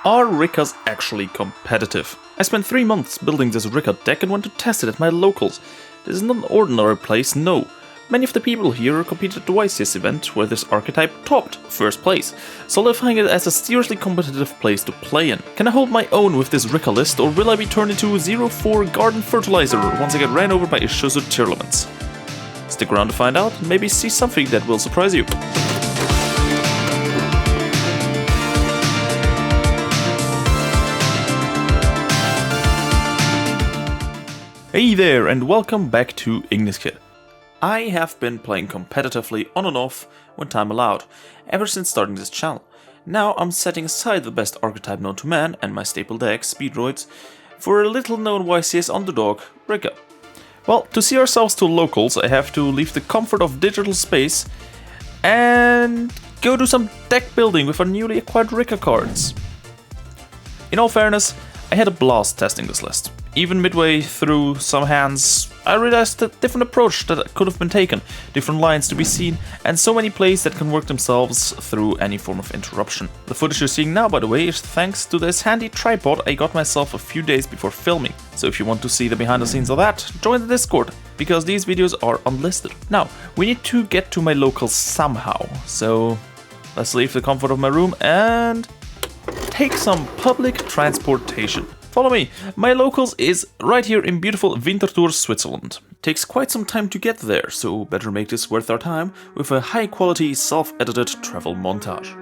Are rikkas actually competitive? I spent 3 months building this rikka deck and went to test it at my locals. This is not an ordinary place, no. Many of the people here competed at the YCS event where this archetype topped first place, solidifying it as a seriously competitive place to play in. Can I hold my own with this rikka list, or will I be turned into 0-4 garden fertilizer once I get ran over by Isuzu Tearlaments? Stick around to find out and maybe see something that will surprise you. Hey there, and welcome back to Igniskidd. I have been playing competitively on and off when time allowed, ever since starting this channel. Now I'm setting aside the best archetype known to man and my staple deck, Speedroids, for a little known YCS underdog, Rikka. Well, to see ourselves to locals, I have to leave the comfort of digital space and go do some deck building with our newly acquired Rikka cards. In all fairness, I had a blast testing this list. Even midway through some hands, I realized a different approach that could have been taken, different lines to be seen, and so many plays that can work themselves through any form of interruption. The footage you're seeing now, by the way, is thanks to this handy tripod I got myself a few days before filming. So if you want to see the behind the scenes of that, join the Discord, because these videos are unlisted. Now, we need to get to my locals somehow, so let's leave the comfort of my room and take some public transportation. Follow me, my locals is right here in beautiful Winterthur, Switzerland. Takes quite some time to get there, so better make this worth our time with a high quality self-edited travel montage.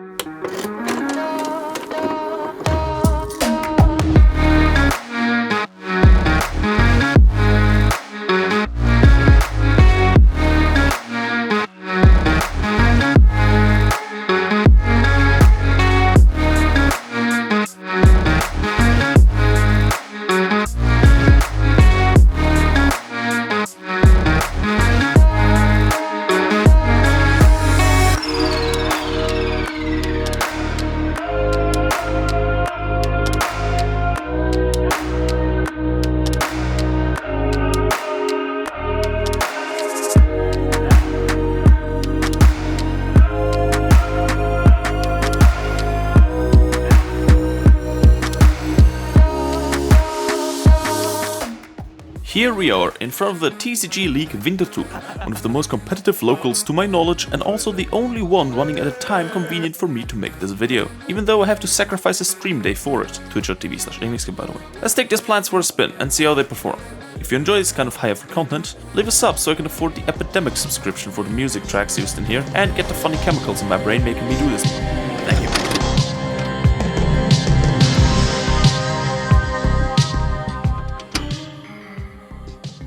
Here we are, in front of the TCG League Winterthur, one of the most competitive locals to my knowledge and also the only one running at a time convenient for me to make this video, even though I have to sacrifice a stream day for it, twitch.tv/Igniskidd by the way. Let's take these plants for a spin and see how they perform. If you enjoy this kind of high-effort content, leave a sub so I can afford the epidemic subscription for the music tracks used in here and get the funny chemicals in my brain making me do this. Thank you.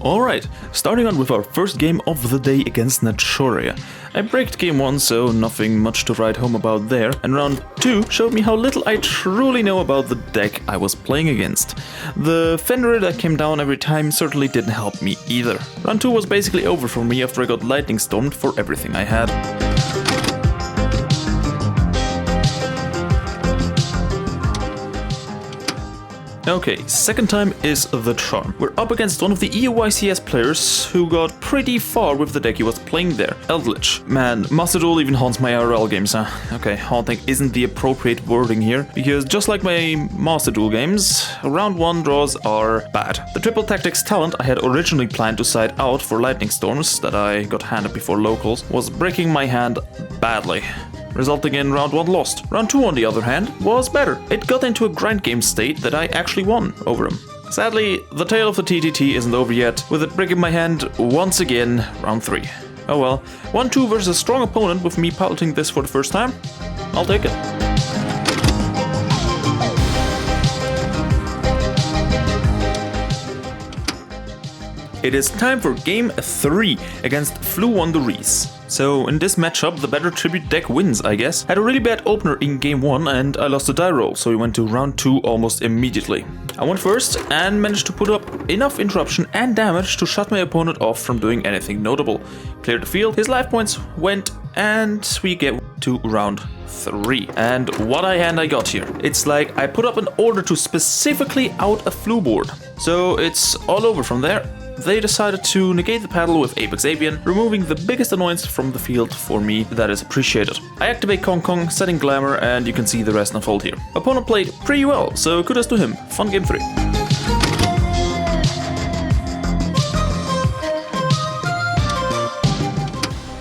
Alright, starting on with our first game of the day against Naturia. I braked game 1, so nothing much to write home about there, and round 2 showed me how little I truly know about the deck I was playing against. The Fenrir that came down every time certainly didn't help me either. Round 2 was basically over for me after I got lightning stormed for everything I had. Okay, second time is the charm. We're up against one of the EUYCS players who got pretty far with the deck he was playing there, Eldlich. Man, Master Duel even haunts my IRL games, huh? Okay, haunting isn't the appropriate wording here, because just like my Master Duel games, round 1 draws are bad. The triple tactics talent I had originally planned to side out for lightning storms that I got handed before locals was breaking my hand badly, resulting in round 1 lost. Round 2 on the other hand was better. It got into a grind game state that I actually won over him. Sadly, the tale of the TTT isn't over yet, with it breaking my hand once again, round 3. Oh well, 1-2 versus a strong opponent with me piloting this for the first time. I'll take it. It is time for game 3 against Floowandereeze. So in this matchup, the better tribute deck wins, I guess. Had a really bad opener in game 1 and I lost a die roll, so we went to round 2 almost immediately. I went first and managed to put up enough interruption and damage to shut my opponent off from doing anything notable. Cleared the field, his life points went, and we get to round 3. And what a hand I got here. It's like I put up an order to specifically out a Floo board. So it's all over from there. they decided to negate the paddle with Apex Avian, removing the biggest annoyance from the field for me that is appreciated. I activate Kong Kong, setting Glamour, and you can see the rest unfold here. Opponent played pretty well, so kudos to him. Fun game 3.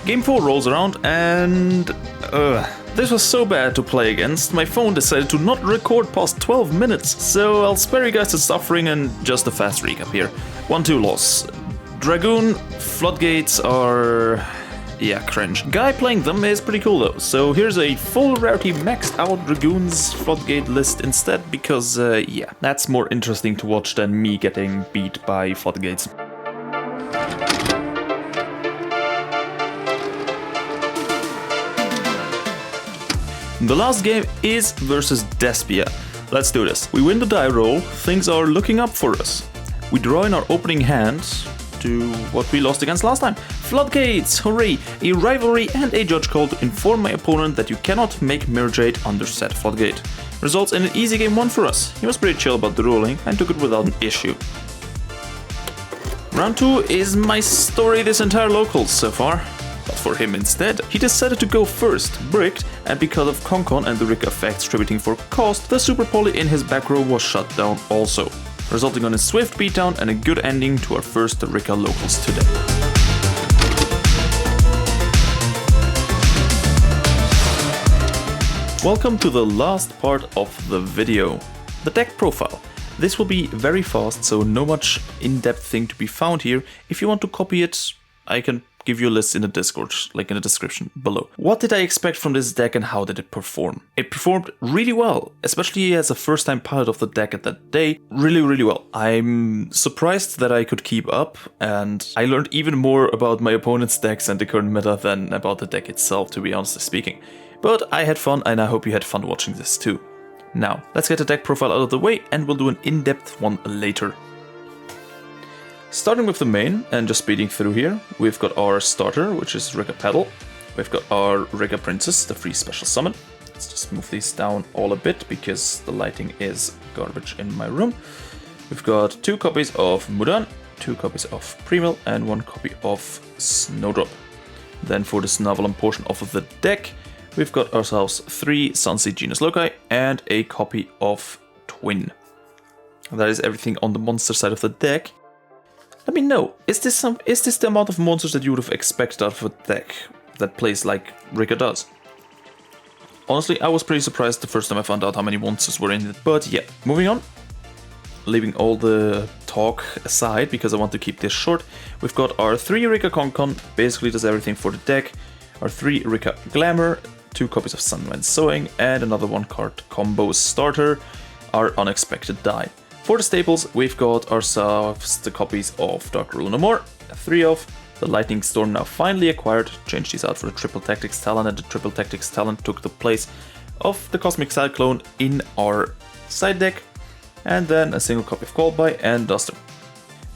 Game 4 rolls around and... this was so bad to play against, my phone decided to not record past 12 minutes, so I'll spare you guys the suffering and just a fast recap here. 1-2 loss. Dragoon, Floodgates are... yeah, cringe. Guy playing them is pretty cool though, so here's a full rarity maxed out Dragoon's Floodgate list instead, because yeah, that's more interesting to watch than me getting beat by Floodgates. The last game is versus Despia. Let's do this. We win the die roll, things are looking up for us. We draw in our opening hand to what we lost against last time. Floodgates, hooray! A rivalry and a judge call to inform my opponent that you cannot make Mirror Jade under said Floodgate. Results in an easy game 1 for us. He was pretty chill about the ruling and took it without an issue. Round 2 is my story this entire locals so far. But for him instead, he decided to go first, bricked, and because of Konkon and the rikka effects tributing for cost, the super poly in his back row was shut down also, resulting on a swift beatdown and a good ending to our first rikka locals today. Welcome to the last part of the video, the deck profile. This will be very fast, so no much in-depth thing to be found here. If you want to copy it, I can give you a list in the Discord, like in the description below. What did I expect from this deck and how did it perform? It performed really well, especially as a first time pilot of the deck at that day. Really well. I'm surprised that I could keep up, and I learned even more about my opponent's decks and the current meta than about the deck itself, to be honestly speaking. But I had fun, and I hope you had fun watching this too. Now, let's get the deck profile out of the way and we'll do an in-depth one later. Starting with the main and just speeding through here, we've got our starter, which is Rikka Petal. We've got our Rikka Princess, the free special summon. Let's just move these down all a bit because the lighting is garbage in my room. We've got 2 copies of Mudan, 2 copies of Premill, and 1 copy of Snowdrop. Then for the Snovelum portion of the deck, we've got ourselves 3 Sunseed Genus Loci and a copy of Twin. That is everything on the monster side of the deck. Let me know, is this the amount of monsters that you would have expected out of a deck that plays like Rikka does? Honestly, I was pretty surprised the first time I found out how many monsters were in it, but yeah, moving on. Leaving all the talk aside, because I want to keep this short, we've got our 3 Rikka Konkon, basically does everything for the deck, our 3 Rikka Glamour, 2 copies of Sunwind Sowing, and another 1-card combo starter, our Unexpected Die. For the staples, we've got ourselves the copies of Dark Rule No More, 3 of the Lightning Storm now finally acquired, changed these out for the Triple Tactics Talent, and the Triple Tactics Talent took the place of the Cosmic Cyclone in our side deck, and then a single copy of Callby and Duster.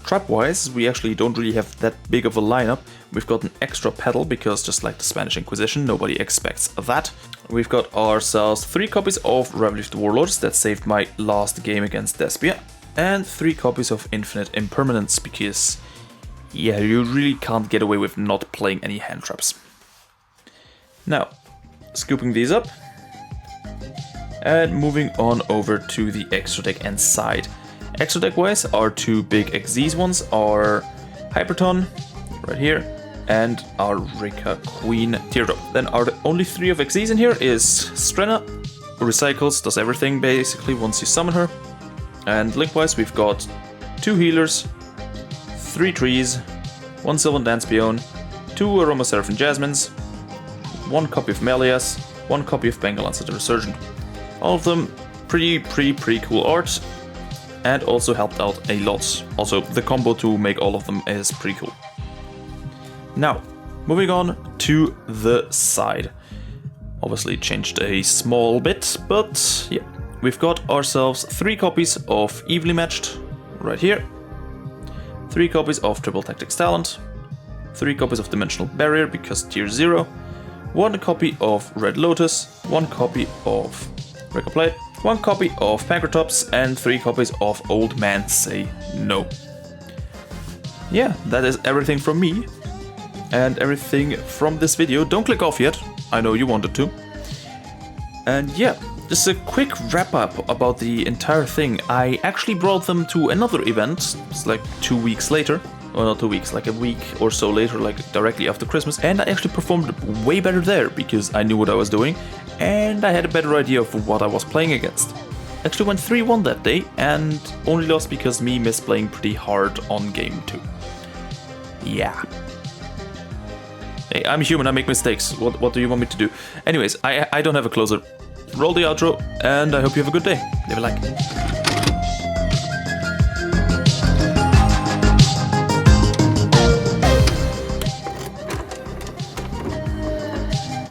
Trap-wise, we actually don't really have that big of a lineup. We've got an extra pedal because just like the Spanish Inquisition, nobody expects that. We've got ourselves 3 copies of Revolutionary Warlords that saved my last game against Despia, and 3 copies of Infinite Impermanence because, yeah, you really can't get away with not playing any hand traps. Now, scooping these up, and moving on over to the extra deck and side. Extra deck wise, our 2 big XZs ones are Hyperton, right here, and our Rikka Queen Teardrop. Then our only 3 of XZs in here is Strenna, who recycles, does everything basically once you summon her. And link-wise, we've got 2 healers, 3 trees, 1 Sylvan Dance Peon, 2 Aroma Seraphim Jasmines, 1 copy of Melias, 1 copy of Bengalancer the Resurgent. All of them pretty cool art, and also helped out a lot. Also, the combo to make all of them is pretty cool. Now, moving on to the side. Obviously changed a small bit, but yeah. We've got ourselves 3 copies of Evenly Matched, right here. 3 copies of Triple Tactics Talent. 3 copies of Dimensional Barrier, because tier 0. 1 copy of Red Lotus. 1 copy of Rikka Plate. 1 copy of Pankratops, and 3 copies of Old Man Say No. yeah, that is everything from me. And everything from this video. Don't click off yet. I know you wanted to. And yeah, just a quick wrap up about the entire thing. I actually brought them to another event. It's like 2 weeks later. Well, not 2 weeks, like a week or so later, like directly after Christmas. And I actually performed way better there because I knew what I was doing. And I had a better idea of what I was playing against. Actually went 3-1 that day and only lost because me missed playing pretty hard on game 2. Yeah. Hey, I'm human, I make mistakes. What do you want me to do? Anyways, I don't have a closer. Roll the outro, and I hope you have a good day. Leave a like.